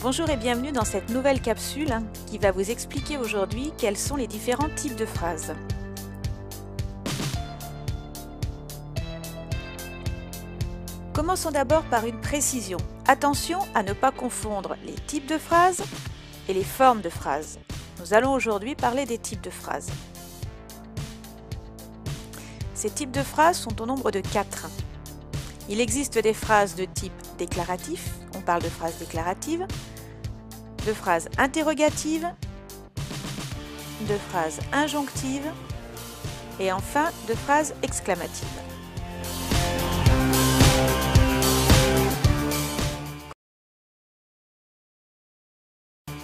Bonjour et bienvenue dans cette nouvelle capsule qui va vous expliquer aujourd'hui quels sont les différents types de phrases. Commençons d'abord par une précision. Attention à ne pas confondre les types de phrases et les formes de phrases. Nous allons aujourd'hui parler des types de phrases. Ces types de phrases sont au nombre de 4. Il existe des phrases de type déclaratif, on parle de phrases déclaratives, de phrases interrogatives, de phrases injonctives et enfin de phrases exclamatives.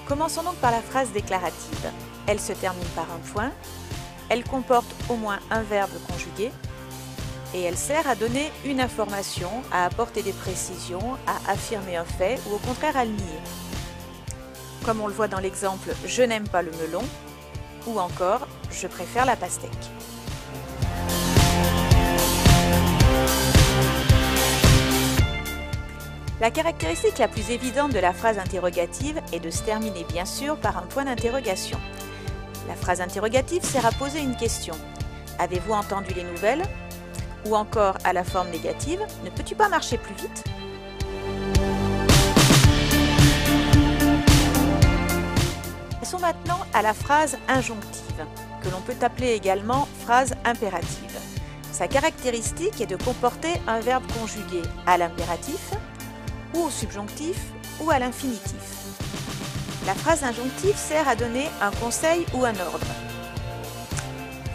Commençons donc par la phrase déclarative. Elle se termine par un point, elle comporte au moins un verbe conjugué et elle sert à donner une information, à apporter des précisions, à affirmer un fait ou au contraire à le nier. Comme on le voit dans l'exemple « Je n'aime pas le melon » ou encore « Je préfère la pastèque ». La caractéristique la plus évidente de la phrase interrogative est de se terminer bien sûr par un point d'interrogation. La phrase interrogative sert à poser une question. Avez-vous entendu les nouvelles ? Ou encore à la forme négative, ne peux-tu pas marcher plus vite ? Passons maintenant à la phrase injonctive, que l'on peut appeler également phrase impérative. Sa caractéristique est de comporter un verbe conjugué à l'impératif, ou au subjonctif, ou à l'infinitif. La phrase injonctive sert à donner un conseil ou un ordre.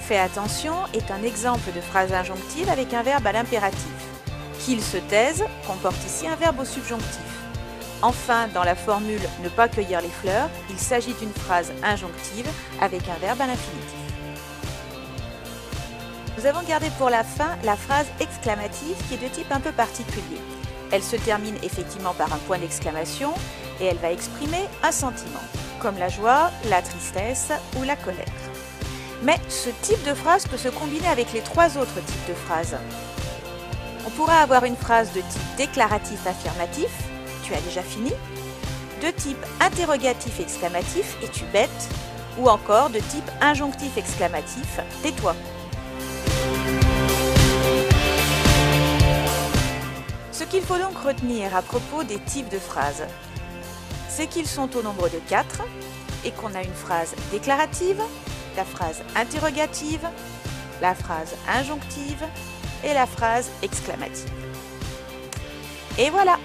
Fais attention est un exemple de phrase injonctive avec un verbe à l'impératif. Qu'il se taise comporte ici un verbe au subjonctif. Enfin, dans la formule « ne pas cueillir les fleurs », il s'agit d'une phrase injonctive avec un verbe à l'infinitif. Nous avons gardé pour la fin la phrase exclamative qui est de type un peu particulier. Elle se termine effectivement par un point d'exclamation et elle va exprimer un sentiment, comme la joie, la tristesse ou la colère. Mais ce type de phrase peut se combiner avec les 3 autres types de phrases. On pourra avoir une phrase de type déclaratif affirmatif, tu as déjà fini, de type interrogatif exclamatif, es-tu bête, ou encore de type injonctif exclamatif, tais-toi. Ce qu'il faut donc retenir à propos des types de phrases, c'est qu'ils sont au nombre de 4 et qu'on a une phrase déclarative, la phrase interrogative, la phrase injonctive et la phrase exclamative. Et voilà!